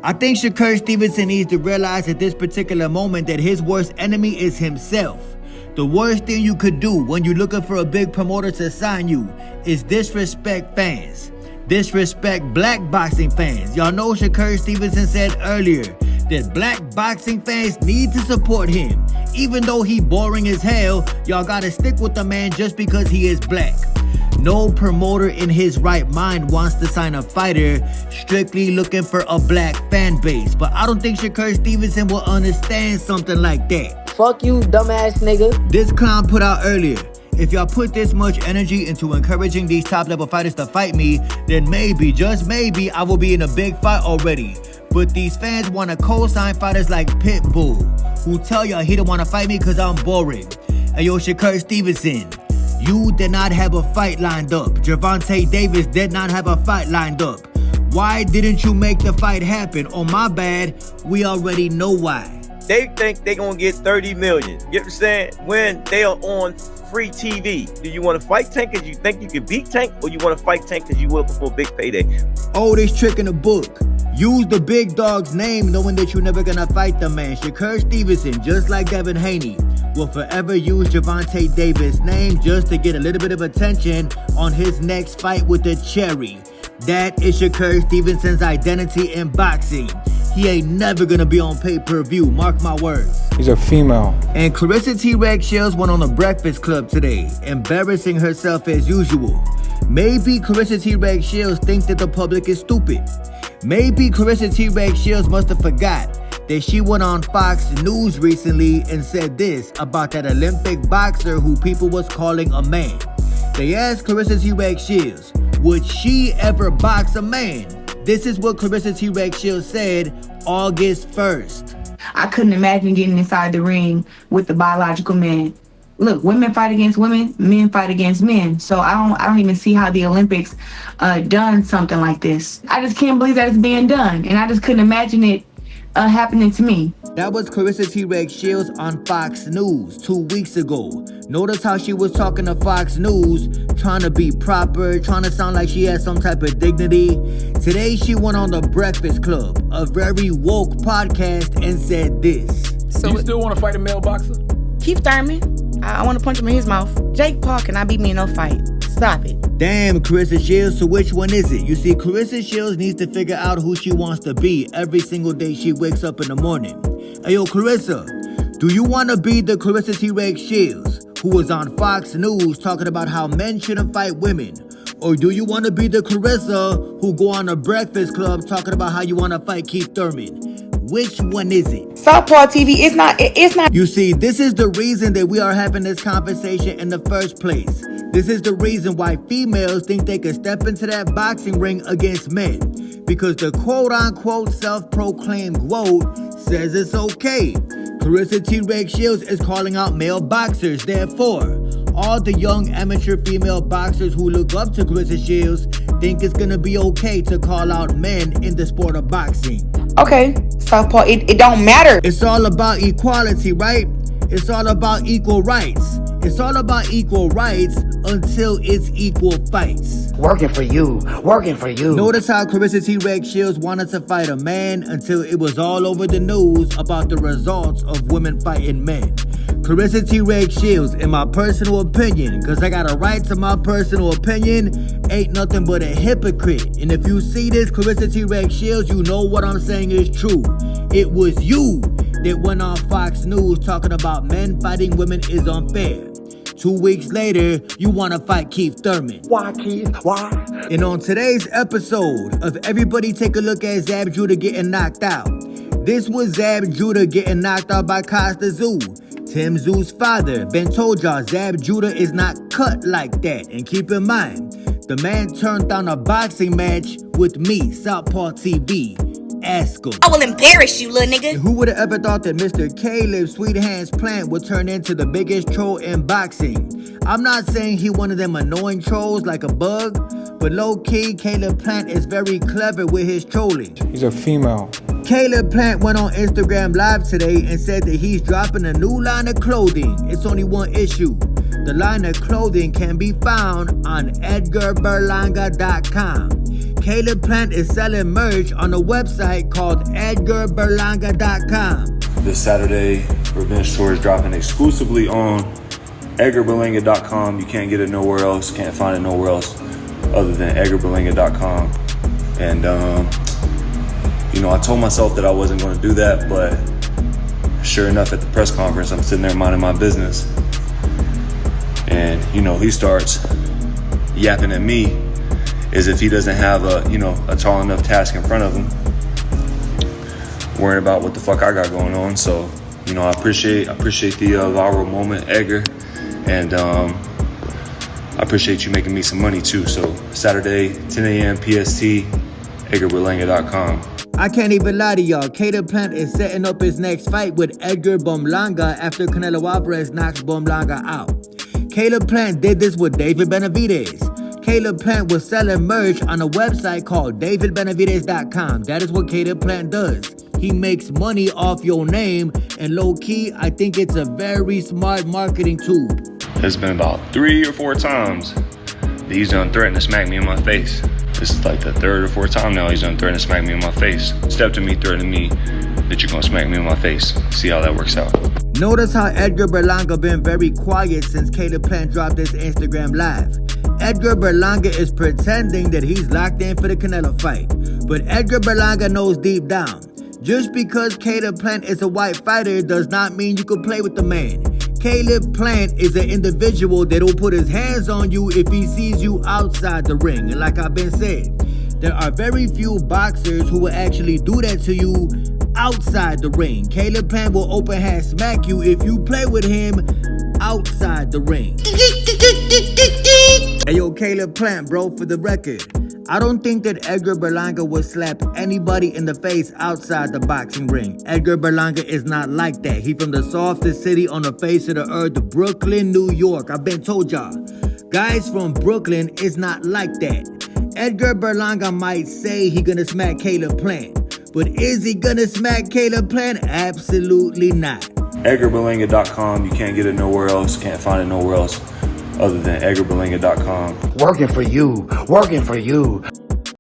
I think Shakur Stevenson needs to realize at this particular moment that his worst enemy is himself. The worst thing you could do when you're looking for a big promoter to sign you is disrespect fans. Disrespect black boxing fans. Y'all know Shakur Stevenson said earlier that black boxing fans need to support him. Even though he boring as hell, y'all gotta stick with the man just because he is black. No promoter in his right mind wants to sign a fighter strictly looking for a black fan base. But I don't think Shakur Stevenson will understand something like that. Fuck you, dumbass nigga. This clown put out earlier, if y'all put this much energy into encouraging these top level fighters to fight me, then maybe, just maybe, I will be in a big fight already. But these fans want to co-sign fighters like Pitbull, who tell y'all he don't want to fight me because I'm boring. Hey yo, Shakur Stevenson, you did not have a fight lined up. Gervonta Davis did not have a fight lined up. Why didn't you make the fight happen? Oh, my bad, we already know why. They think they're going to get 30 million. You know what I'm saying? When they are on free TV. Do you want to fight Tank because you think you can beat Tank, or you want to fight Tank because you looking for a big payday? Oldest trick in the book. Use the big dog's name knowing that you're never going to fight the man. Shakur Stevenson, just like Devin Haney, will forever use Gervonta Davis' name just to get a little bit of attention on his next fight with the Cherry. That is Shakur Stevenson's identity in boxing. He ain't never gonna be on pay-per-view, mark my words. He's a female. And Claressa T-Rex Shields went on the Breakfast Club today, embarrassing herself as usual. Maybe Claressa T-Rex Shields thinks that the public is stupid. Maybe Claressa T-Rex Shields must have forgot that she went on Fox News recently and said this about that Olympic boxer who people was calling a man. They asked Claressa T-Rex Shields, would she ever box a man? This is what Claressa T-Rex Shields said August 1st. I couldn't imagine getting inside the ring with the biological man. Look, women fight against women, men fight against men. So I don't even see how the Olympics done something like this. I just can't believe that it's being done, and I just couldn't imagine it happening to me. That was Claressa T-Rex Shields on Fox News 2 weeks ago. Notice how she was talking to Fox News, trying to be proper, trying to sound like she has some type of dignity. Today she went on the Breakfast Club, a very woke podcast, and said this. So you still want to fight a male boxer? Keith Thurman. I want to punch him in his mouth. Jake Paul cannot beat me in no fight. Stop it. Damn, Claressa Shields, so which one is it? You see, Claressa Shields needs to figure out who she wants to be every single day she wakes up in the morning. Hey yo, Claressa, do you want to be the Claressa T-Rex Shields who was on Fox News talking about how men shouldn't fight women? Or do you want to be the Claressa who go on a Breakfast Club talking about how you want to fight Keith Thurman? Which one is it? Southpaw TV, it's not. You see, this is the reason that we are having this conversation in the first place. This is the reason why females think they can step into that boxing ring against men. Because the quote-unquote self-proclaimed GOAT says it's okay. Claressa T-Rex Shields is calling out male boxers. Therefore, all the young amateur female boxers who look up to Claressa Shields think it's gonna be okay to call out men in the sport of boxing. Okay, Southpaw, it don't matter. It's all about equality, right? It's all about equal rights. It's all about equal rights until it's equal fights. Working for you. Working for you. Notice how Claressa T-Rex Shields wanted to fight a man until it was all over the news about the results of women fighting men. Claressa T-Rex Shields, in my personal opinion, because I got a right to my personal opinion, ain't nothing but a hypocrite. And if you see this, Claressa T-Rex Shields, you know what I'm saying is true. It was you that went on Fox News talking about men fighting women is unfair. 2 weeks later, you want to fight Keith Thurman. Why, Keith? Why? And on today's episode of Everybody Take a Look at Zab Judah getting knocked out. This was Zab Judah getting knocked out by Costa Zoo. Tim Zoo's father. Ben told y'all Zab Judah is not cut like that. And keep in mind, the man turned down a boxing match with me, Southpaw TV. Ask him. I will embarrass you, little nigga. And who would have ever thought that Mr. Caleb Sweet Hands Plant would turn into the biggest troll in boxing? I'm not saying he one of them annoying trolls like a bug, but low-key, Caleb Plant is very clever with his trolling. He's a female. Caleb Plant went on Instagram Live today and said that he's dropping a new line of clothing. It's only one issue. The line of clothing can be found on EdgarBerlanga.com. Caleb Plant is selling merch on a website called EdgarBerlanga.com. This Saturday, Revenge Tour is dropping exclusively on EdgarBerlanga.com. You can't get it nowhere else, can't find it nowhere else other than EdgarBerlanga.com. And, I told myself that I wasn't going to do that, but sure enough, at the press conference, I'm sitting there minding my business. And, he starts yapping at me as if he doesn't have a tall enough task in front of him, worrying about what the fuck I got going on. So, I appreciate the viral moment, Edgar, and I appreciate you making me some money too. So Saturday, 10 a.m. PST, EdgarBerlanga.com. I can't even lie to y'all. Caleb Plant is setting up his next fight with Edgar Berlanga after Canelo Alvarez knocks Berlanga out. Caleb Plant did this with David Benavidez. Caleb Plant was selling merch on a website called DavidBenavidez.com. That is what Caleb Plant does. He makes money off your name, and low-key, I think it's a very smart marketing tool. There's been about 3 or 4 times that he's done threatened to smack me in my face. This is like the 3rd or 4th time now he's done threatened to smack me in my face. Step to me, threatening me that you're gonna smack me in my face. See how that works out. Notice how Edgar Berlanga been very quiet since Caleb Plant dropped this Instagram live. Edgar Berlanga is pretending that he's locked in for the Canelo fight. But Edgar Berlanga knows deep down, just because Caleb Plant is a white fighter does not mean you can play with the man. Caleb Plant is an individual that will put his hands on you if he sees you outside the ring. And like I've been saying, there are very few boxers who will actually do that to you outside the ring. Caleb Plant will open hand smack you if you play with him outside the ring. Hey yo, Caleb Plant, bro, for the record, I don't think that Edgar Berlanga would slap anybody in the face outside the boxing ring. Edgar Berlanga is not like that. He from the softest city on the face of the earth, Brooklyn, New York. I've been told y'all, guys from Brooklyn is not like that. Edgar Berlanga might say he gonna smack Caleb Plant, but is he gonna smack Caleb Plant? Absolutely not. EdgarBerlanga.com. You can't get it nowhere else, can't find it nowhere else other than EdgarBerlanga.com. Working for you.